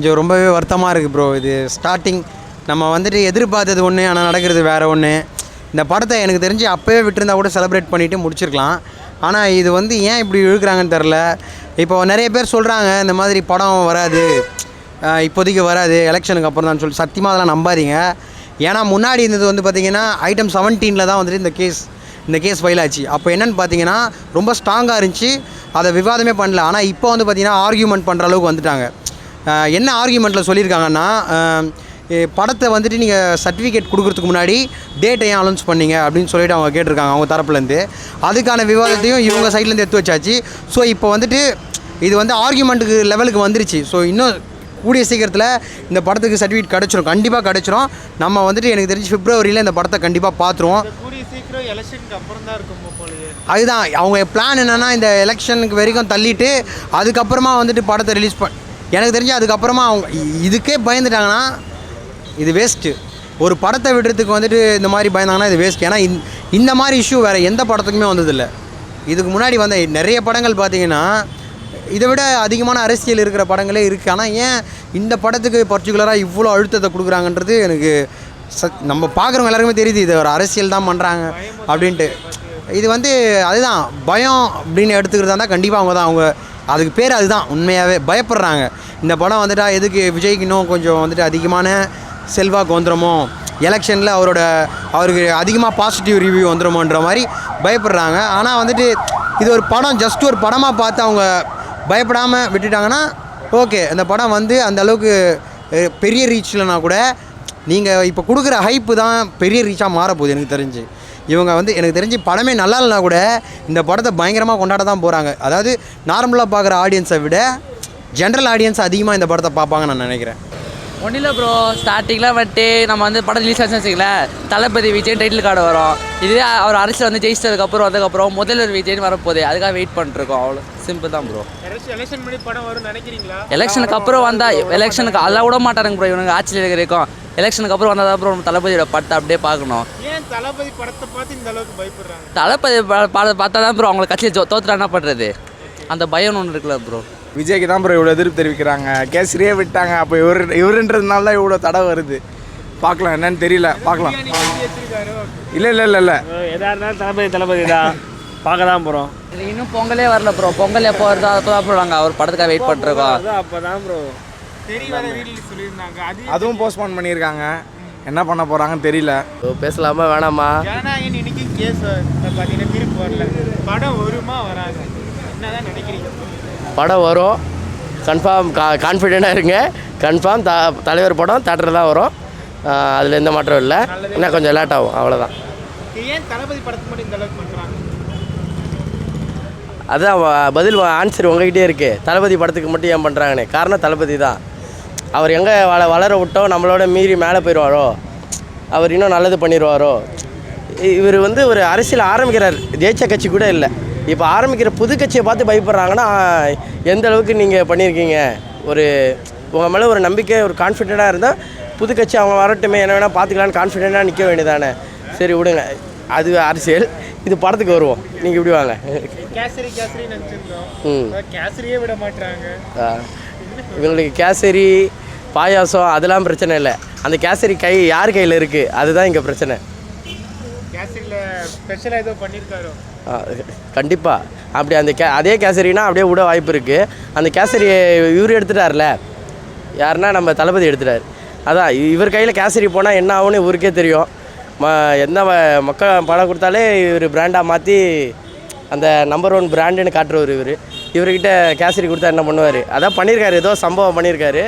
கொஞ்சம் ரொம்பவே வருத்தமாக இருக்குது ப்ரோ. இது ஸ்டார்டிங் நம்ம வந்துட்டு எதிர்பார்த்தது ஒன்று, ஆனால் நடக்கிறது வேறு ஒன்று. இந்த படத்தை எனக்கு தெரிஞ்சு அப்போவே விட்டுருந்தா கூட செலிப்ரேட் பண்ணிவிட்டு முடிச்சிருக்கலாம். ஆனால் இது வந்து ஏன் இப்படி இழுக்கிறாங்கன்னு தெரில. இப்போ நிறைய பேர் சொல்கிறாங்க இந்த மாதிரி படம் வராது, இப்போதைக்கு வராது, எலெக்ஷனுக்கு அப்புறம் தான் சொல்லி. சத்தியமாக அதெல்லாம் நம்பாதீங்க. ஏன்னா முன்னாடி இருந்தது வந்து பார்த்திங்கன்னா ஐட்டம் 17 தான் வந்துட்டு இந்த கேஸ் ஃபைல் ஆச்சு. அப்போ என்னென்னு பார்த்தீங்கன்னா ரொம்ப ஸ்ட்ராங்காக இருந்துச்சு, அதை விவாதமே பண்ணல. ஆனால் இப்போ வந்து பார்த்திங்கன்னா ஆர்கியூமெண்ட் பண்ணுற அளவுக்கு வந்துட்டாங்க. என்ன ஆர்கியூமெண்ட்டில் சொல்லியிருக்காங்கன்னா, படத்தை வந்துட்டு நீங்கள் சர்டிஃபிகேட் கொடுக்குறதுக்கு முன்னாடி டேட்டை ஏன் அனௌன்ஸ் பண்ணீங்க அப்படின்னு சொல்லிட்டு அவங்க கேட்டிருக்காங்க அவங்க தரப்புலேருந்து. அதுக்கான விவாதத்தையும் இவங்க சைட்லேருந்து எடுத்து வச்சாச்சு. ஸோ இப்போ வந்துட்டு இது வந்து ஆர்கியூமெண்ட்டுக்கு லெவலுக்கு வந்துருச்சு. ஸோ இன்னும் கூடிய சீக்கிரத்தில் இந்த படத்துக்கு சர்டிஃபிகேட் கிடச்சிரும், கண்டிப்பாக கிடச்சிரும். நம்ம வந்துட்டு எனக்கு தெரிஞ்சு பிப்ரவரியில் இந்த படத்தை கண்டிப்பாக பார்த்துருவோம். அதுதான் அவங்க பிளான் என்னென்னா, இந்த எலெக்ஷனுக்கு வரைக்கும் தள்ளிட்டு அதுக்கப்புறமா வந்துட்டு படத்தை ரிலீஸ் எனக்கு தெரிஞ்சு அதுக்கப்புறமா அவங்க இதுக்கே பயந்துட்டாங்கன்னா இது வேஸ்ட்டு. ஒரு படத்தை விடுறதுக்கு வந்துட்டு இந்த மாதிரி பயந்தாங்கன்னா இது வேஸ்ட். ஏன்னா இந்த மாதிரி இஷ்யூ வேறு எந்த படத்துக்குமே வந்ததில்லை. இதுக்கு முன்னாடி வந்த நிறைய படங்கள் பார்த்திங்கன்னா இதை விட அதிகமான அரசியல் இருக்கிற படங்களே இருக்குது. ஆனால் ஏன் இந்த படத்துக்கு பர்டிகுலராக இவ்வளோ அழுத்தத்தை கொடுக்குறாங்கன்றது எனக்கு நம்ம பார்க்குறவங்க எல்லாருக்குமே தெரியுது. இது ஒரு அரசியல் தான் பண்ணுறாங்க அப்படின்ட்டு. இது வந்து அதுதான் பயம் அப்படின்னு எடுத்துக்கிறதா இருந்தால் கண்டிப்பாக அவங்க அதுக்கு பேர் அதுதான். உண்மையாகவே பயப்படுறாங்க. இந்த படம் வந்துட்டால் எதுக்கு விஜய்க்கு இன்னும் கொஞ்சம் வந்துட்டு அதிகமான செல்வாக்கு வந்துடுமோ, எலெக்ஷனில் அவருக்கு அதிகமாக பாசிட்டிவ் ரிவ்யூ வந்துடுமோன்ற மாதிரி பயப்படுறாங்க. ஆனால் வந்துட்டு இது ஒரு படம், ஜஸ்ட் ஒரு படமாக பார்த்து அவங்க பயப்படாமல் விட்டுட்டாங்கன்னா ஓகே. அந்த படம் வந்து அந்த அளவுக்கு பெரிய ரீச்லனா கூட நீங்கள் இப்போ கொடுக்குற ஹைப்பு தான் பெரிய ரீச்சாக மாறப்போகுது. எனக்கு தெரிஞ்சு இவங்க வந்து எனக்கு தெரிஞ்சு படமே நல்லா இல்லைனா கூட இந்த படத்தை பயங்கரமாக கொண்டாட தான் போகிறாங்க. அதாவது நார்மலாக பார்க்குற ஆடியன்ஸை விட ஜென்ரல் ஆடியன்ஸ் அதிகமாக இந்த படத்தை பார்ப்பாங்கன்னு நான் நினைக்கிறேன். ஒன்றும் இல்லை ப்ரோ, ஸ்டார்டிங்கில் வந்துட்டு நம்ம வந்து படம் ரிலீஸ் ஆச்சுன்னு வச்சுக்கல, தளபதி விஜய் டைட்டில் கார்டு வரும். இதுவே அவர் அரசியல் வந்து ஜெயிச்சதுக்கப்புறம் வந்ததுக்கப்புறம் முதல்வர் விஜய்னு வரப்போகுது. அதுக்காக வெயிட் பண்ணிட்டுருக்கோம். அவ்வளோ சிம்பிள் தான் ப்ரோ. எலெக்ஷனுக்கு அப்புறம் வந்தால் எலெக்ஷனுக்கு அதெல்லாம் விட மாட்டாருங்க ப்ரோ. இவனுக்கு ஆட்சியில் இருக்கிறக்கும் எலெக்ஷனுக்கு அப்புறம் வந்தால் அப்புறம் நம்ம தளபதியோட படத்தை அப்படியே பார்க்கணும். ஏன் தளபதி படத்தை பார்த்து இந்த அளவுக்கு பயப்படுறாங்க? தளபதி படத்தை பார்த்தா தான் ப்ரோ அவங்களை கட்சியில் தோத்துட்டா என்ன பண்ணுறது, அந்த பயம் ஒன்று இருக்குல்ல ப்ரோ. விஜய்க்கு தான் ப்ரோ இவ்வளோ எதிர்ப்பு தெரிவிக்கிறாங்க. கேசரியே விட்டாங்க. அப்போ இவருன்றதுனால தான் இவ்வளோ தடை வருது. பார்க்கலாம், என்னன்னு தெரியல, பார்க்கலாம். இல்லை எதாக இருந்தாலும் தளபதி தான் பார்க்க தான் போகிறோம். இன்னும் பொங்கலே வரல ப்ரோ. பொங்கல் எப்போ வருதோ அப்போ தான் ப்ரோ நாங்கள் அவர் படத்துக்காக வெயிட் பண்ணிருக்கோம். அப்போ தான் ப்ரோ சொல்லியிருந்தாங்க. அதுவும் போஸ்ட்போன் பண்ணியிருக்காங்க. என்ன பண்ண போகிறாங்கன்னு தெரியல. பேசலாமா வேணாமா? ஜனநாயகன் இன்னைக்கு கேஸ் பார்த்தீங்கன்னா திருப்பி வரல. படம் வருமா வராது, என்னதான் நினைக்கிறீங்க? படம் வரும் கன்ஃபார்ம். கான்ஃபிடெண்ட்டாக இருங்க. கன்ஃபார்ம் தலைவர் படம் தேட்டரில் தான் வரும். அதில் எந்த மாற்றம் இல்லை. இன்னும் கொஞ்சம் லேட் ஆகும், அவ்வளோதான். ஏன் தளபதி படத்துக்கு மட்டும் இந்த அளவுக்கு பண்ணுறாங்க? அதுதான் பதில், ஆன்சர் உங்ககிட்டே இருக்குது. தளபதி படத்துக்கு மட்டும் ஏன் பண்ணுறாங்கன்னு காரணம் தளபதி தான். அவர் எங்கே வளர விட்டோம் நம்மளோட மீறி மேலே போயிடுவாரோ, அவர் இன்னும் நல்லது பண்ணிடுவாரோ. இவர் வந்து ஒரு அரசியல் ஆரம்பிக்கிறார், ஜெயிச்ச கட்சி கூட இல்லை. இப்போ ஆரம்பிக்கிற புது கட்சியை பார்த்து பயப்படுறாங்கன்னா எந்த அளவுக்கு நீங்கள் பண்ணியிருக்கீங்க. உங்கள் மேலே ஒரு நம்பிக்கை, ஒரு கான்ஃபிடெண்ட்டாக இருந்தால் புது கட்சி அவங்க வரட்டுமே, என்ன வேணால் பார்த்துக்கலான்னு கான்ஃபிடெண்ட்டாக நிற்க வேண்டியதானே. சரி விடுங்க, அது அரசியல். இது படத்துக்கு வருவோம். நீங்கள் இப்படி வாங்க. கேசரி நினச்சிருந்தோம், கேசரியே விட மாட்டாங்க. இவங்களுக்கு கேசரி பாயாசம் அதெல்லாம் பிரச்சனை இல்லை. அந்த கேசரி யார் கையில் இருக்குது அதுதான் இங்கே பிரச்சனை. கேசரியில் ஸ்பெஷலாக ஏதோ பண்ணியிருக்காரோ? கண்டிப்பாக. அப்படி அதே கேசரினா அப்படியே விட வாய்ப்பு இருக்குது. அந்த கேசரியை இவர் எடுத்துட்டார்ல, யாருன்னா நம்ம தளபதி எடுத்துட்டார். அதான் இவர் கையில் கேசரி போனால் என்ன ஆகும்னு இவருக்கே தெரியும். எந்த மக்கள் படம் கொடுத்தாலே இவர் பிராண்டாக மாற்றி அந்த நம்பர் 1 பிராண்டுன்னு காட்டுறவர். இவர்கிட்ட கேசரி கொடுத்தா என்ன பண்ணுவார்? அதான் பண்ணியிருக்காரு, ஏதோ சம்பவம் பண்ணியிருக்காரு.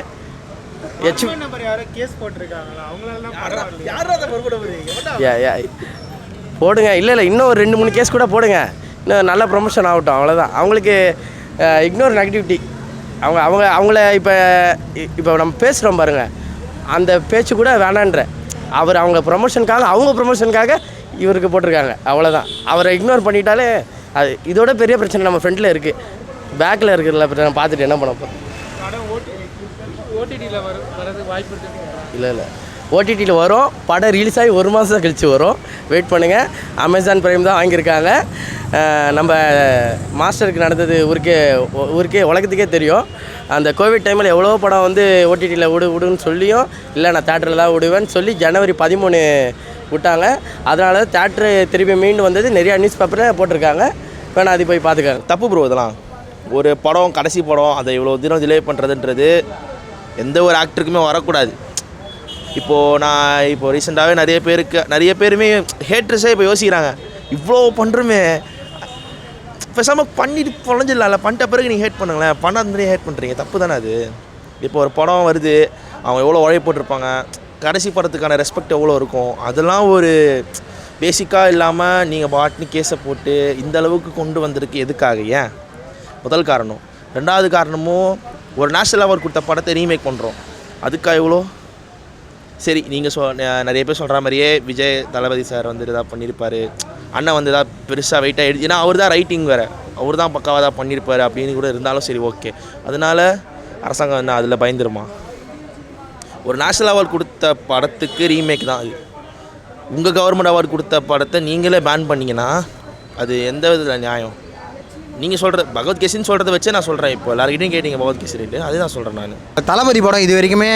போடுங்க. இல்லை இன்னும் ஒரு 2-3 கேஸ் கூட போடுங்க. இன்னும் நல்ல ப்ரொமோஷன் ஆகட்டும், அவ்வளோதான். அவங்களுக்கு இக்னோர் நெகட்டிவிட்டி. அவங்கள இப்போ நம்ம பேசுகிறோம் பாருங்கள், அந்த பேச்சு கூட வேணான்ற அவங்க ப்ரொமோஷனுக்காக இவருக்கு போட்டிருக்காங்க, அவ்வளோதான். அவரை இக்னோர் பண்ணிட்டாலே அது இதோட பெரிய பிரச்சனை நம்ம ஃப்ரெண்டில் இருக்குது. பேக்கில் இருக்கிறல பிரச்சனை பார்த்துட்டு என்ன பண்ண போகிறோம்? இல்லை ஓடிடியில் வரும். படம் ரிலீஸ் ஆகி 1 மாதம் கழித்து வரும். வெயிட் பண்ணுங்கள். அமேசான் பிரைம் தான் வாங்கியிருக்காங்க. நம்ம மாஸ்டருக்கு நடந்தது ஊருக்கே உலகத்துக்கே தெரியும். அந்த கோவிட் டைமில் எவ்வளோ படம் வந்து ஓடிடியில் விடுன்னு சொல்லியும் இல்லை நான் தேட்டரில் தான் விடுவேன்னு சொல்லி ஜனவரி 13 விட்டாங்க. அதனால தேட்ரு திருப்பி மீண்டு வந்தது நிறையா நியூஸ் பேப்பரில் போட்டிருக்காங்க. வேணா அது போய் பார்த்துக்காங்க. தப்பு ப்ரோ இதெல்லாம். ஒரு படம் கடைசி படம் அதை இவ்வளோ தினம் டிலே பண்ணுறதுன்றது எந்த ஒரு ஆக்டருக்குமே வரக்கூடாது. இப்போது ரீசெண்டாகவே நிறைய பேருமே ஹேட்ரஸே இப்போ யோசிக்கிறாங்க, இவ்வளோ பண்ணுறோமே பேசாமல் பண்ணிட்டு பொழஞ்சிடலாம்ல, பண்ணிட்ட பிறகு நீங்கள் ஹேட் பண்ணுங்களேன், பண்ணாத மாதிரி ஹேட் பண்ணுறீங்க, தப்பு தானே அது. இப்போ ஒரு படம் வருது, அவங்க எவ்வளோ உழைப்பு போட்டிருப்பாங்க, கடைசி படத்துக்கான ரெஸ்பெக்ட் எவ்வளோ இருக்கும், அதெல்லாம் ஒரு பேசிக்காக இல்லாமல் நீங்கள் பாட்னு கேஸை போட்டு இந்த அளவுக்கு கொண்டு வந்திருக்கு எதுக்காக? ஏன்? முதல் காரணம். ரெண்டாவது காரணமும் ஒரு நேஷ்னல் அவார்ட் கொடுத்த படத்தை ரீமேக் பண்ணுறோம், அதுக்காக எவ்வளோ? சரி, நீங்கள் நிறைய பேர் சொல்கிற மாதிரியே விஜய் தளபதி சார் வந்து இதாக பண்ணியிருப்பார், அண்ணன் வந்து எதாவது பெருசாக வெயிட்டாக எடுத்து, ஏன்னா அவர் தான் ரைட்டிங் வேறு, அவர் தான் பக்காவாக தான் பண்ணியிருப்பார் அப்படின்னு கூட இருந்தாலும் சரி, ஓகே. அதனால் அரசாங்கம் என்ன அதில் பயந்துருமா? ஒரு நேஷ்னல் அவார்டு கொடுத்த படத்துக்கு ரீமேக் தான் அது. உங்கள் கவர்மெண்ட் அவார்டு கொடுத்த படத்தை நீங்களே பேன் பண்ணிங்கன்னா அது எந்த விதத்தில் நியாயம்? நீங்கள் சொல்கிற பகவத் கேசின்னு சொல்கிறத வச்சே நான் சொல்கிறேன். இப்போ எல்லாருக்கிட்டையும் கேட்டீங்க பகவத் கேசி ரேட்டு, அதுதான் சொல்கிறேன் நான். தளபதி படம் இது வரைக்குமே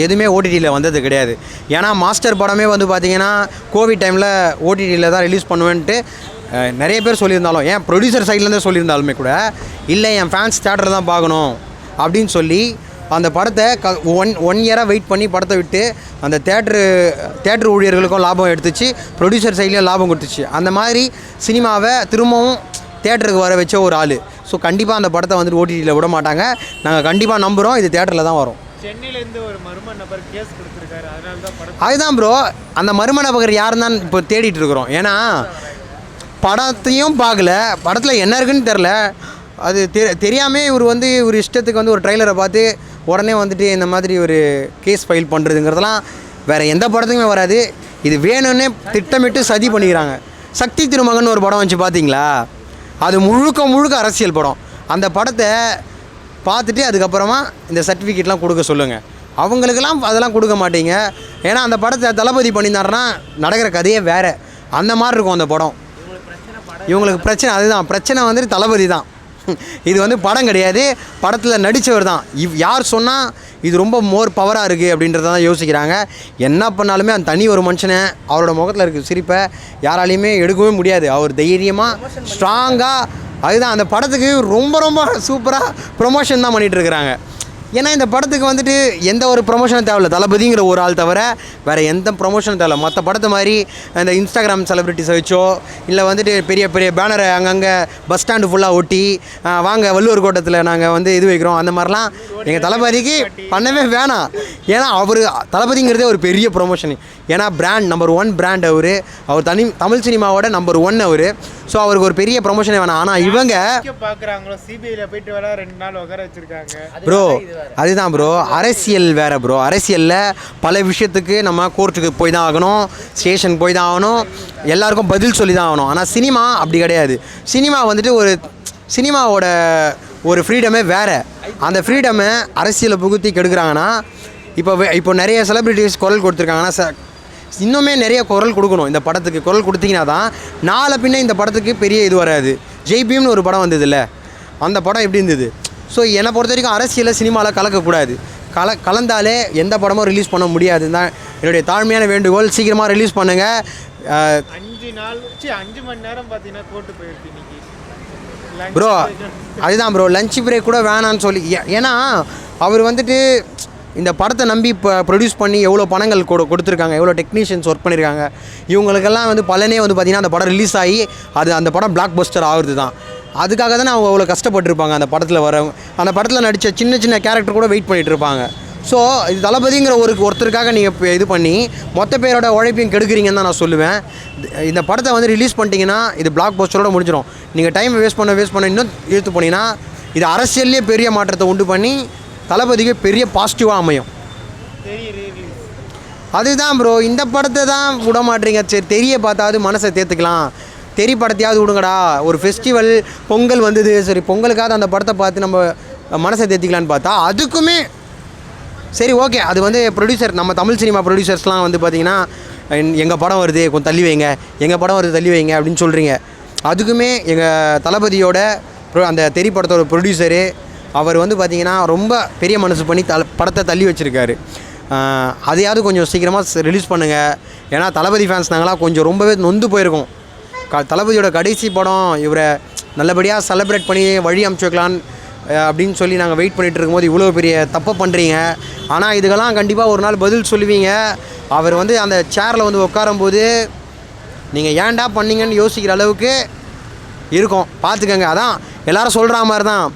எதுவுமே ஓடிடியில் வந்தது கிடையாது. ஏன்னா மாஸ்டர் படமே வந்து பார்த்திங்கன்னா கோவிட் டைமில் ஓடிடியில் தான் ரிலீஸ் பண்ணுவேன்ட்டு நிறைய பேர் சொல்லியிருந்தாலும், ஏன் ப்ரொடியூசர் சைட்லேருந்தே சொல்லியிருந்தாலுமே கூட, இல்லை என் ஃபேன்ஸ் தேட்டரில் தான் பார்க்கணும் அப்படின்னு சொல்லி அந்த படத்தை ஒன் இயராக வெயிட் பண்ணி படத்தை விட்டு அந்த தேட்ரு ஊழியர்களுக்கும் லாபம் எடுத்துச்சு, ப்ரொடியூசர் சைட்லேயும் லாபம் கொடுத்துச்சு. அந்த மாதிரி சினிமாவை திரும்பவும் தேட்டருக்கு வர வச்ச ஒரு ஆள். ஸோ கண்டிப்பாக அந்த படத்தை வந்துட்டு ஓடிடியில் விட மாட்டாங்க. நாங்கள் கண்டிப்பாக நம்புகிறோம் இது தேட்டரில் தான் வரும். சென்னையிலேருந்து ஒரு மர்ம நபர் கேஸ் கொடுத்துருக்காரு, அதனால தான் படம். அதுதான் ப்ரோ, அந்த மர்ம நபர் யாருன்னு தான் இப்போ தேடிட்டு இருக்கிறோம். ஏன்னா படத்தையும் பார்க்கல, படத்தில் என்ன இருக்குன்னு தெரில, அது தெரியாமல் இவர் வந்து ஒரு இஷ்டத்துக்கு வந்து ஒரு ட்ரைலரை பார்த்து உடனே வந்துட்டு இந்த மாதிரி ஒரு கேஸ் ஃபைல் பண்ணுறதுங்கிறதெல்லாம் வேறு எந்த படத்துக்குமே வராது. இது வேணும்னே திட்டமிட்டு சதி பண்ணிக்கிறாங்க. சக்தி திருமகன் ஒரு படம் வந்துச்சு பார்த்தீங்களா? அது முழுக்க அரசியல் படம். அந்த படத்தை பார்த்துட்டு அதுக்கப்புறமா இந்த சர்டிஃபிகேட்லாம் கொடுக்க சொல்லுங்கள். அவங்களுக்கெல்லாம் அதெல்லாம் கொடுக்க மாட்டீங்க. ஏன்னா அந்த படத்தை தளபதி பண்ணியிருந்தாருன்னா நடக்கிற கதையே வேறு, அந்த மாதிரி இருக்கும் அந்த படம். இவங்களுக்கு பிரச்சனை அதுதான், பிரச்சனை வந்துட்டு தளபதி தான். இது வந்து படம் கிடையாது, படத்தில் நடித்தவர் தான். யார் சொன்னால் இது ரொம்ப மோர் பவராக இருக்குது அப்படின்றத தான் யோசிக்கிறாங்க. என்ன பண்ணாலுமே அந்த தனி ஒரு மனுஷனை அவரோட முகத்தில் இருக்க சிரிப்பை யாராலையுமே எடுக்கவே முடியாது. அவர் தைரியமாக ஸ்ட்ராங்காக, அதுதான் அந்த படத்துக்கு ரொம்ப சூப்பராக ப்ரொமோஷன் தான் பண்ணிகிட்ருக்குறாங்க. ஏன்னா இந்த படத்துக்கு வந்துட்டு எந்த ஒரு ப்ரொமோஷனும் தேவையில்ல, தளபதிங்கிற ஒரு ஆள் தவிர வேறு எந்த ப்ரொமோஷனும் தேவையில்ல. மற்ற படத்தை மாதிரி அந்த இன்ஸ்டாகிராம் செலிப்ரிட்டிஸை வச்சோ இல்லை வந்துட்டு பெரிய பேனரை அங்கங்கே பஸ் ஸ்டாண்டு ஃபுல்லாக ஒட்டி வாங்க வள்ளுவர் கோட்டத்தில் நாங்கள் வந்து இது வைக்கிறோம், அந்த மாதிரிலாம் எங்கள் தளபதிக்கு பண்ணவே வேணாம். ஏன்னா அவர் தளபதிங்கிறதே ஒரு பெரிய ப்ரொமோஷன். ஏன்னா பிராண்ட் நம்பர் 1 பிராண்ட் அவர் தமிழ் சினிமாவோட நம்பர் 1 அவர். ஸோ அவருக்கு ஒரு பெரிய ப்ரொமோஷனே வேணாம். ஆனால் இவங்க பார்க்குறாங்களோ சிபிஐயில் போயிட்டு வர 2 நாள் உட்கார வச்சுருக்காங்க ப்ரோ. அதுதான் ப்ரோ, அரசியல் வேறு ப்ரோ. அரசியலில் பல விஷயத்துக்கு நம்ம கோர்ட்டுக்கு போய் தான் ஆகணும், ஸ்டேஷன் போய் தான் ஆகணும், எல்லாருக்கும் பதில் சொல்லி தான் ஆகணும். ஆனால் சினிமா அப்படி கிடையாது. சினிமா வந்துட்டு சினிமாவோட ஒரு ஃப்ரீடமே வேறு. அந்த ஃப்ரீடமை அரசியலை புகுத்தி கெடுக்குறாங்கன்னா இப்போ நிறைய செலிப்ரிட்டிஸ் குரல் கொடுத்துருக்காங்கன்னா இன்னுமே நிறைய குரல் கொடுக்கணும். இந்த படத்துக்கு குரல் கொடுத்தீங்கன்னா தான் நாளை பின்ன இந்த படத்துக்கு பெரிய இது வராது. ஜெய்பீம்னு ஒரு படம் வந்தது இல்லை, அந்த படம் எப்படி இருந்தது? ஸோ என்னை பொறுத்த வரைக்கும் அரசியலை சினிமாவில் கலக்கக்கூடாது. கலந்தாலே எந்த படமும் ரிலீஸ் பண்ண முடியாது தான் என்னுடைய தாழ்மையான வேண்டுகோள். சீக்கிரமாக ரிலீஸ் பண்ணுங்கள். 5 மணி நேரம் பார்த்தீங்கன்னா கோர்ட்டு போயிருக்கு இன்னைக்கு ப்ரோ. அதுதான் ப்ரோ, லஞ்ச் பிரேக் கூட வேணான்னு சொல்லி. ஏன்னா அவர் வந்துட்டு இந்த படத்தை நம்பி இப்போ ப்ரொடியூஸ் பண்ணி எவ்வளோ பணங்கள் கொடுத்துருக்காங்க, எவ்வளோ டெக்னீஷியன்ஸ் ஒர்க் பண்ணியிருக்காங்க. இவங்களுக்கெல்லாம் வந்து பலனே வந்து பார்த்திங்கன்னா அந்த படம் ரிலீஸ் ஆகி அந்த படம் பிளாக் பஸ்டர் ஆகுறது தான். அதுக்காக தானே அவங்க அவ்வளோ கஷ்டப்பட்டுருப்பாங்க. அந்த படத்தில் அந்த படத்தில் நடித்த சின்ன கேரக்டர் கூட வெயிட் பண்ணிகிட்டு இருப்பாங்க. ஸோ இது தளபதிங்கிற ஒருத்தருக்காக நீங்கள் இது பண்ணி மொத்த பேரோட உழைப்பையும் கெடுக்குறீங்கன்னு தான் நான் சொல்லுவேன். இந்த படத்தை வந்து ரிலீஸ் பண்ணிட்டீங்கன்னா இது பிளாக் பஸ்டரோட முடிஞ்சிடும். நீங்கள் டைம் வேஸ்ட் பண்ண இன்னும் இழுத்து போனீங்கன்னா இது அரசியல்லே பெரிய மாற்றத்தை உண்டு பண்ணி தளபதிக்கு பெரிய பாசிட்டிவாக அமையும். அதுதான் ப்ரோ, இந்த படத்தை தான் விட மாட்டீங்க. சரி, தெரிய பார்த்தாவது மனசை தேர்த்துக்கலாம், தெரி படத்தையாவது விடுங்கடா. ஒரு ஃபெஸ்டிவல் பொங்கல் வந்தது, சரி பொங்கலுக்காவது அந்த படத்தை பார்த்து நம்ம மனசை தேர்த்திக்கலான்னு பார்த்தா அதுக்குமே சரி ஓகே, அது வந்து ப்ரொடியூசர், நம்ம தமிழ் சினிமா ப்ரொடியூசர்ஸ்லாம் வந்து பார்த்தீங்கன்னா எங்கள் படம் வருது கொஞ்சம் தள்ளி வைங்க, எங்கள் படம் வருது தள்ளி வைங்க அப்படின்னு சொல்கிறீங்க. அதுக்குமே எங்கள் தளபதியோட அந்த தெறி படத்தோட ப்ரொடியூசரு அவர் வந்து பார்த்திங்கன்னா ரொம்ப பெரிய மனசு பண்ணி படத்தை தள்ளி வச்சுருக்காரு. அதையாவது கொஞ்சம் சீக்கிரமாக ரிலீஸ் பண்ணுங்கள். ஏன்னா தளபதி ஃபேன்ஸ் நாங்களாம் கொஞ்சம் ரொம்பவே நொந்து போயிருக்கோம். தளபதியோட கடைசி படம் இவரை நல்லபடியாக செலிப்ரேட் பண்ணி வழி அமுச்சு வைக்கலான்னு அப்படின்னு சொல்லி நாங்கள் வெயிட் பண்ணிகிட்டு இருக்கும்போது இவ்வளோ பெரிய தப்பை பண்ணுறீங்க. ஆனால் இதுக்கெல்லாம் கண்டிப்பாக ஒரு நாள் பதில் சொல்லுவீங்க. அவர் வந்து அந்த சேரில் வந்து உட்காரும்போது நீங்கள் ஏன்டா பண்ணீங்கன்னு யோசிக்கிற அளவுக்கு இருக்கும். பார்த்துக்கங்க. அதான் எல்லோரும் சொல்கிற மாதிரி தான்,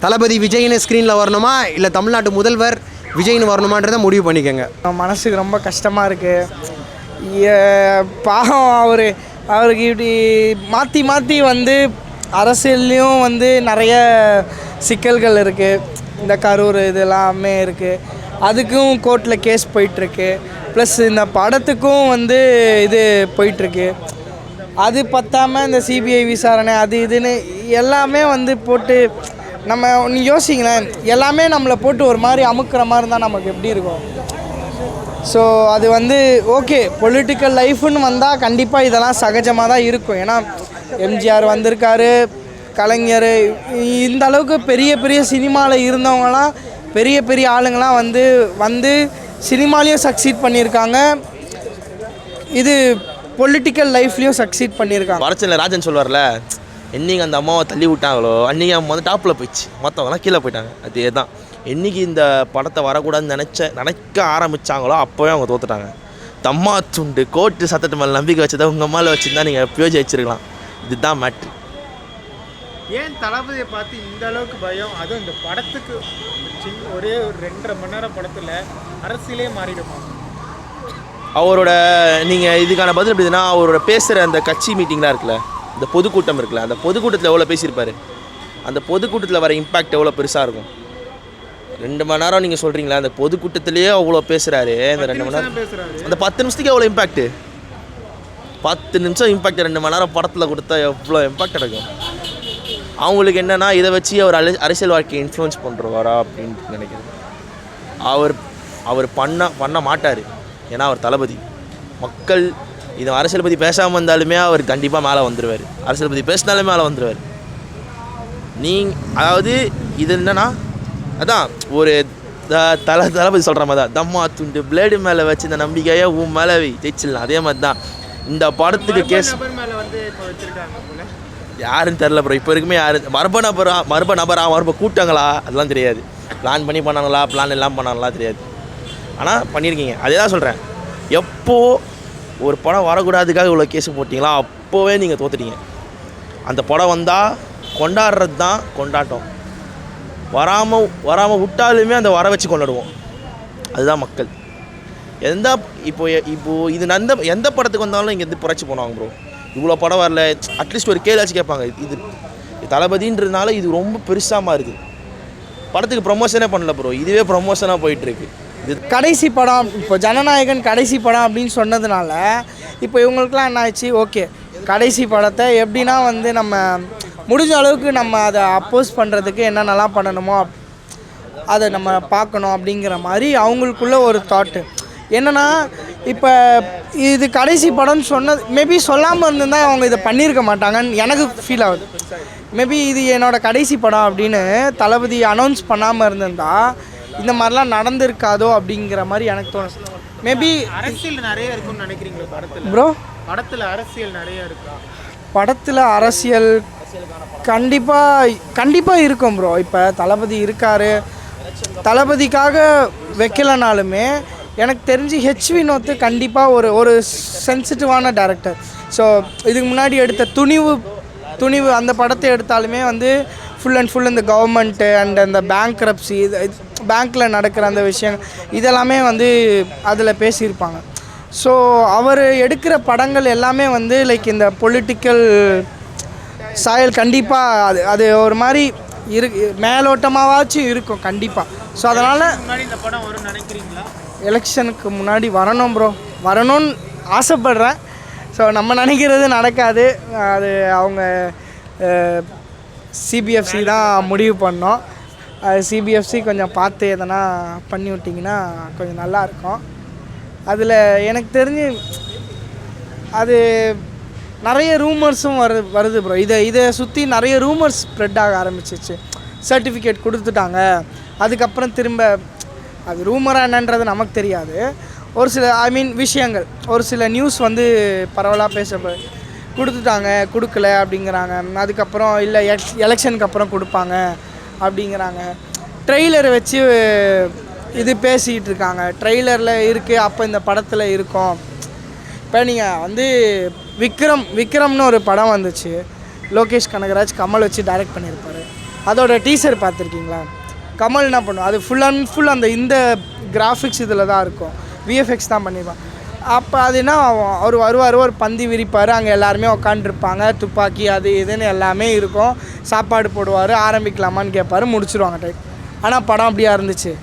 தளபதி விஜய்னு ஸ்க்ரீனில் வரணுமா இல்லை தமிழ்நாட்டு முதல்வர் விஜய்னு வரணுமான்றதை முடிவு பண்ணிக்கோங்க. மனசுக்கு ரொம்ப கஷ்டமாக இருக்குது. பாவம் அவருக்கு இப்படி மாற்றி மாற்றி வந்து அரசியல்லையும் வந்து நிறைய சிக்கல்கள் இருக்குது. இந்த கரூர் இதெல்லாமே இருக்குது. அதுக்கும் கோர்ட்டில் கேஸ் போயிட்டுருக்கு. ப்ளஸ் இந்த படத்துக்கும் வந்து இது போயிட்டுருக்கு. அது பத்தாமல் இந்த சிபிஐ விசாரணை அது இதுன்னு எல்லாமே வந்து போட்டு நம்ம யோசிங்களேன், எல்லாமே நம்மளை போட்டு ஒரு மாதிரி அமுக்கிற மாதிரி இருந்தால் நமக்கு எப்படி இருக்கும்? ஸோ அது வந்து ஓகே, பொலிட்டிக்கல் லைஃப்னு வந்தால் கண்டிப்பாக இதெல்லாம் சகஜமாக தான் இருக்கும். ஏன்னா எம்ஜிஆர் வந்திருக்காரு, கலைஞர், இந்த அளவுக்கு பெரிய பெரிய சினிமாவில் இருந்தவங்களாம் பெரிய பெரிய ஆளுங்களாம் வந்து சினிமாலேயும் சக்சீட் பண்ணியிருக்காங்க, இது பொலிட்டிக்கல் லைஃப்லேயும் சக்சீட் பண்ணியிருக்காங்க. வரச்சல ராஜன் சொல்வார்ல, என்னைக்கு அந்த அம்மாவை தள்ளி விட்டாங்களோ அன்றைக்கி அவங்க வந்து டாப்பில் போயிடுச்சு, மற்றவங்களாம் கீழே போயிட்டாங்க. அதே தான், என்றைக்கு இந்த படத்தை வரக்கூடாதுன்னு நினைக்க ஆரம்பித்தாங்களோ அப்போவே அவங்க தோத்துட்டாங்க. தம்மா துண்டு கோர்ட்டு சத்தத்து மேலே நம்பிக்கை வச்சதை உங்கள் மேலே வச்சுருந்தா நீங்கள் எப்பயோ ஜெயிச்சிருக்கலாம். இதுதான் மேட்ரு. ஏன் தளபதியை பார்த்து இந்த அளவுக்கு பயம்? அதுவும் இந்த படத்துக்கு ஒரே ஒரு 2.5 மணி நேரம் படத்தில் அரசியலே மாறிடுமா? அவரோட நீங்கள் இதுக்கான பதில் எப்படின்னா, அவரோட பேசுகிற அந்த கட்சி மீட்டிங்லாம் இருக்குல்ல, இந்த பொதுக்கூட்டம் இருக்குல்ல, அந்த பொதுக்கூட்டத்தில் எவ்வளோ பேசியிருப்பார், அந்த பொதுக்கூட்டத்தில் வர இம்பேக்ட் எவ்வளோ பெருசாக இருக்கும். 2 மணி நேரம் நீங்கள் சொல்கிறீங்களா, அந்த பொதுக்கூட்டத்திலேயே அவ்வளோ பேசுகிறாரு. இந்த 2 மணி நேரம் அந்த 10 நிமிஷத்துக்கு எவ்வளோ இம்பேக்ட்டு? 10 நிமிஷம் இம்பேக்ட் 2 மணி நேரம் படத்தில் கொடுத்தா எவ்வளோ இம்பேக்ட் கிடைக்கும்? அவங்களுக்கு என்னென்னா இதை வச்சு அவர் அரசியல் வாழ்க்கையை இன்ஃப்ளூயன்ஸ் பண்ணுறவாரா அப்படின்ட்டு நினைக்கிறேன். அவர் பண்ண மாட்டார். ஏன்னா அவர் தளபதி. மக்கள் இது அரசியல் பற்றி பேசாமல் இருந்தாலுமே அவர் கண்டிப்பாக மேலே வந்துடுவார். அரசியல் பற்றி பேசினாலுமே மேலே வந்துடுவார். அதாவது இது என்னன்னா, அதான் ஒரு தளபதி சொல்கிற மாதிரி தான், தம்மா துண்டு பிளேடு மேலே வச்சு இந்த நம்பிக்கையை உன் மேலே ஜெயிச்சிடலாம். அதே மாதிரி தான் இந்த படத்துக்கு கேஸ் யாருன்னு தெரில ப்ரோ. இப்போ இருக்குமே யார் மர்ம நபரா கூட்டங்களா அதெல்லாம் தெரியாது. பிளான் பண்ணி பண்ணாங்களா, பிளான் எல்லாம் பண்ணாங்களா தெரியாது. ஆனால் பண்ணியிருக்கீங்க. அதே தான் சொல்கிறேன், எப்போது ஒரு படம் வரக்கூடாதுக்காக இவ்வளோ கேஸு போட்டிங்களா அப்போவே நீங்கள் தோத்துட்டீங்க. அந்த படம் வந்தால் கொண்டாடுறது தான் கொண்டாட்டம். வராமல் விட்டாலுமே அந்த வர வச்சு கொண்டாடுவோம். அதுதான் மக்கள். இப்போது இது எந்த படத்துக்கு வந்தாலும் இங்கே இருந்து புரட்சி போனாங்க ப்ரோ. இவ்வளோ படம் வரல, அட்லீஸ்ட் ஒரு கேள்வி கேட்பாங்க. இது தளபதின்றதுனால இது ரொம்ப பெருசாக மாறுது. படத்துக்கு ப்ரொமோஷனே பண்ணல ப்ரோ, இதுவே ப்ரொமோஷனாக போயிட்டுருக்கு. இது கடைசி படம், இப்போ ஜனநாயகன் கடைசி படம் அப்படின்னு சொன்னதுனால இப்போ இவங்களுக்குலாம் என்ன ஆச்சு, ஓகே கடைசி படத்தை எப்படின்னா வந்து நம்ம முடிஞ்ச அளவுக்கு நம்ம அதை அப்போஸ் பண்ணுறதுக்கு என்னென்னலாம் பண்ணணுமோ அதை நம்ம பார்க்கணும் அப்படிங்கிற மாதிரி அவங்களுக்குள்ள ஒரு தாட்டு. என்னென்னா இப்போ இது கடைசி படம்னு சொன்னது மேபி சொல்லாமல் இருந்திருந்தால் அவங்க இதை பண்ணியிருக்க மாட்டாங்கன்னு எனக்கு ஃபீல் ஆகுது. மேபி இது என்னோடய கடைசி படம் அப்படின்னு தளபதி அனௌன்ஸ் பண்ணாமல் இருந்திருந்தா இந்த மாதிரிலாம் நடந்திருக்காதோ அப்படிங்கிற மாதிரி எனக்கு தோணுது. மேபி அரசியல் நிறைய இருக்குன்னு நினைக்கிறீங்களா படத்தில்? ப்ரோ படத்தில் அரசியல் நிறைய இருக்கா? படத்தில் அரசியல் கண்டிப்பாக இருக்கும் ப்ரோ. இப்போ தளபதி இருக்கார், தளபதிக்காக வைக்கலனாலுமே எனக்கு தெரிஞ்சு ஹெச் வினோத் கண்டிப்பாக ஒரு சென்சிட்டிவான டேரக்டர். ஸோ இதுக்கு முன்னாடி எடுத்த துணிவு அந்த படத்தை எடுத்தாலுமே வந்து ஃபுல் அண்ட் ஃபுல் இந்த கவர்மெண்ட்டு அண்ட் அந்த பேங்க்ரப்சி, பேங்க்கில் நடக்கிற அந்த விஷயங்கள் இதெல்லாமே வந்து அதில் பேசியிருப்பாங்க. ஸோ அவர் எடுக்கிற படங்கள் எல்லாமே வந்து லைக் இந்த பொலிட்டிக்கல் சாயல் கண்டிப்பாக அது ஒரு மாதிரி மேலோட்டமாகவாச்சும் இருக்கும் கண்டிப்பாக. ஸோ அதனால் இந்த படம் வரும்னு நினைக்கிறீங்களா? எலெக்ஷனுக்கு முன்னாடி வரணும் ப்ரோ, வரணும்னு ஆசைப்பட்றேன். ஸோ நம்ம நினைக்கிறது நடக்காது, அது அவங்க சிபிஎஃப்சி தான் முடிவு பண்ணோம். சிபிஎஃப்சி கொஞ்சம் பார்த்து எதனா பண்ணி விட்டிங்கன்னா கொஞ்சம் நல்லாயிருக்கும். அதில் எனக்கு தெரிஞ்சு அது நிறைய ரூமர்ஸும் வருது ப்ரோ. இதை சுற்றி நிறைய ரூமர்ஸ் ஸ்ப்ரெட் ஆக ஆரம்பிச்சிச்சு. சர்டிஃபிகேட் கொடுத்துட்டாங்க, அதுக்கப்புறம் திரும்ப அது ரூமராக என்னன்றது நமக்கு தெரியாது. ஒரு சில விஷயங்கள், ஒரு சில நியூஸ் வந்து பரவலாக கொடுத்துட்டாங்க, கொடுக்கல அப்படிங்கிறாங்க. அதுக்கப்புறம் இல்லை எலெக்ஷனுக்கு அப்புறம் கொடுப்பாங்க அப்படிங்கிறாங்க. ட்ரெய்லரை வச்சு இது பேசிக்கிட்டு இருக்காங்க. ட்ரெய்லரில் இருக்குது, அப்போ இந்த படத்தில் இருக்கும். இப்போ நீங்கள் வந்து விக்ரம்னு ஒரு படம் வந்துச்சு, லோகேஷ் கனகராஜ் கமல் வச்சு டைரக்ட் பண்ணியிருப்பார். அதோட டீசர் பார்த்துருக்கீங்களா? கமல் என்ன பண்ணுவோம், அது ஃபுல் அண்ட் ஃபுல் இந்த கிராஃபிக்ஸ் இதில் தான் இருக்கும், விஎஃப்எக்ஸ் தான் பண்ணியிருப்பான். அப்போ அது என்ன ஆகும், அவர் வருவார், ஒரு பந்தி விரிப்பார், அங்கே எல்லாருமே உட்காந்துருப்பாங்க, துப்பாக்கி அது இதுன்னு எல்லாமே இருக்கும், சாப்பாடு போடுவார், ஆரம்பிக்கலாமான்னு கேட்பார், முடிச்சிருவாங்க டைம். ஆனால் படம் அப்படியா இருந்துச்சு?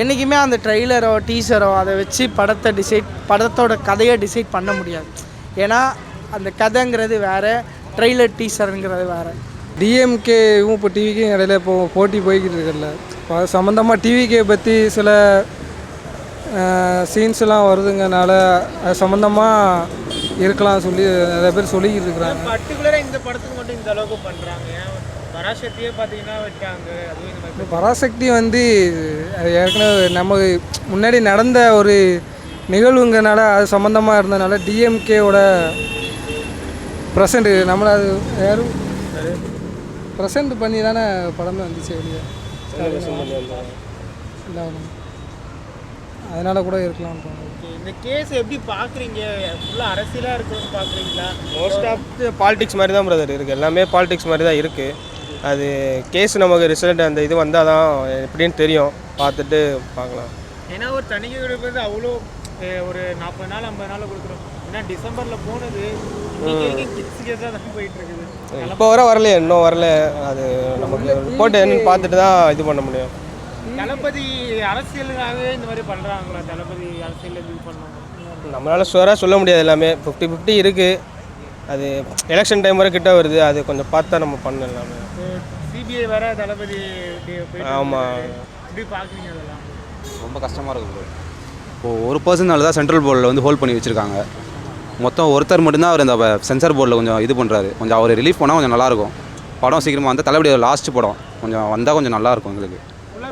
என்றைக்குமே அந்த ட்ரெய்லரோ டீசரோ அதை வச்சு படத்தோட கதையை டிசைட் பண்ண முடியாது. ஏன்னா அந்த கதைங்கிறது வேறு, ட்ரெய்லர் டீசருங்கிறது வேறு. டிஎம்கேவும் இப்போ டிவிக்கும் இடையில இப்போ போட்டி போய்கிட்டு இருக்குல்ல, அது சம்மந்தமாக டிவிகே பற்றி சில சீன்ஸ்லாம் வருதுங்கனால அது சம்மந்தமாக இருக்கலாம் சொல்லி நிறைய பேர் சொல்லிக்கிட்டு இருக்கிறாங்க. பர்டிகுலராக இந்த படத்துக்கு மட்டும் இந்த அளவுக்கு பண்ணுறாங்க. பராசக்தியே பார்த்தீங்கன்னா வச்சாங்க. அதுவும் பராசக்தி வந்து அது ஏற்கனவே நம்ம முன்னாடி நடந்த ஒரு நிகழ்வுங்கனால அது சம்மந்தமாக இருந்ததுனால டிஎம்கேவோட ப்ரெசண்ட் நம்மளை அது யாரும் ப்ரெசண்ட் பண்ணி தானே படமே வந்துச்சு வெளியே. அதனால் கூட இருக்கலாம். இந்த கேஸ் எப்படி பார்க்குறீங்க? ஃபுல்லாக அரசியலாக இருக்குன்னு பார்க்குறீங்களா? மோஸ்ட் ஆஃப் பாலிடிக்ஸ் மாதிரி தான் பிரதர் இருக்குது, எல்லாமே பாலிடிக்ஸ் மாதிரி தான் இருக்குது. அது கேஸ் நமக்கு ரிசல்ட் அந்த இது வந்தால் தான் எப்படின்னு தெரியும், பார்த்துட்டு பார்க்கலாம். ஏன்னா ஒரு தணிக்கை வந்து அவ்வளோ ஒரு 40 நாள் 50 நாள் கொடுக்குறோம். ஏன்னா டிசம்பரில் போனது கிட்ஸ் கேஸாக தான் போயிட்டு இருக்குது. இப்போ வரலையே, இன்னும் வரல. அது நமக்கு ரிப்போர்ட் என்னன்னு பார்த்துட்டு தான் இது பண்ண முடியும். தளபதி அரசியலுக்காகவே இந்த மாதிரி பண்ணுறாங்களா? தளபதி அரசியல் இது பண்ணுவாங்க? நம்மளால் ஷுவராக சொல்ல முடியாது, எல்லாமே 50-50 இருக்குது. அது எலெக்ஷன் டைம் வரை கிட்ட வருது, அது கொஞ்சம் பார்த்தா நம்ம பண்ணலாம். எல்லாமே சிபிஐ வேற தளபதி. ஆமாம், எப்படி பார்க்குறீங்க? அதெல்லாம் ரொம்ப கஷ்டமாக இருக்குது. இப்போது ஒரு பர்சனால தான் சென்ட்ரல் போர்டில் வந்து ஹோல்ட் பண்ணி வச்சுருக்காங்க. மொத்தம் ஒருத்தர் மட்டும்தான் அவர் அந்த சென்சார் போர்டில் கொஞ்சம் இது பண்ணுறாரு. கொஞ்சம் அவர் ரிலீஃப் பண்ணால் கொஞ்சம் நல்லாயிருக்கும். படம் சீக்கிரமாக வந்து தளபதி லாஸ்ட் படம் கொஞ்சம் வந்தால் கொஞ்சம் நல்லாயிருக்கும் எங்களுக்கு.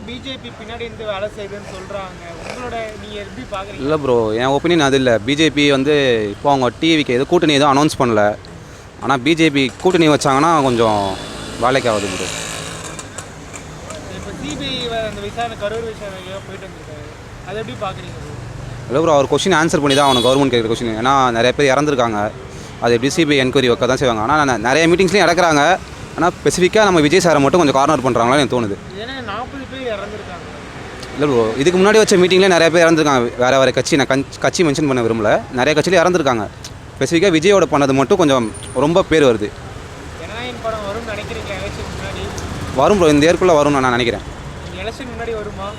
பிஜேபி பின்னாடி இருந்து வேலை செய்யுதுன்னு சொல்கிறாங்க. உங்களோட நீங்கள் எப்படி பார்க்குறீங்க? இல்லை ப்ரோ, என் ஒப்பீனியன் அது இல்லை. பிஜேபி வந்து இப்போ அவங்க டிவிக்கு எதுவும் கூட்டணி எதுவும் அனௌன்ஸ் பண்ணல. ஆனால் பிஜேபி கூட்டணி வச்சாங்கன்னா கொஞ்சம் வேலைக்கு ஆகுது ப்ரோ. இப்போ சிபிஐ அந்த விசாரணை கரூர் விசாரணையோ போயிட்டு வந்துருக்காரு, அதை எப்படி பார்க்குறீங்க? இல்லை ப்ரோ, அவர் கொஸ்டின் ஆன்சர் பண்ணி தான் அவனுக்கு கவர்மெண்ட் கேட்குற கொஸ்டின். ஏன்னா நிறைய பேர் இறந்துருக்காங்க, அது எப்படி சிபிஐ என்கொயரி வைக்க தான் செய்வாங்க. ஆனால் நிறைய மீட்டிங்ஸ்லையும் இறக்குறாங்க. ஆனால் ஸ்பெசிஃபிக்காக நம்ம விஜய் சாரை மட்டும் கொஞ்சம் கார்னர் பண்ணுறாங்களான்னு எனக்கு தோணுது. ஏன்னா 40 பேர் இறந்துருக்காங்க. இல்லை ப்ரோ, இதுக்கு முன்னாடி வச்ச மீட்டிங்லேயே நிறைய பேர் இறந்துருக்காங்க. வேறு வேறு கட்சி, நான் கட்சி மென்ஷன் பண்ண விரும்பல, நிறைய கட்சியிலே இறந்துருக்காங்க. ஸ்பெசிஃபிக்காக விஜயோட பண்ணது மட்டும் கொஞ்சம் ரொம்ப பேர் வருது. ஜனநாயகன் படம் வரும்னு நினைக்கிறீங்க? எலெக்ஷன் முன்னாடி வரும் ப்ரோ, இந்த இயர்க்குள்ளே வரும்னு நான் நினைக்கிறேன். எலெக்ஷன் முன்னாடி வருமா?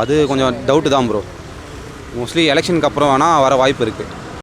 அது கொஞ்சம் டவுட்டு தான் ப்ரோ. மோஸ்ட்லி எலெக்ஷனுக்கு அப்புறம் வேணால் வர வாய்ப்பு இருக்குது.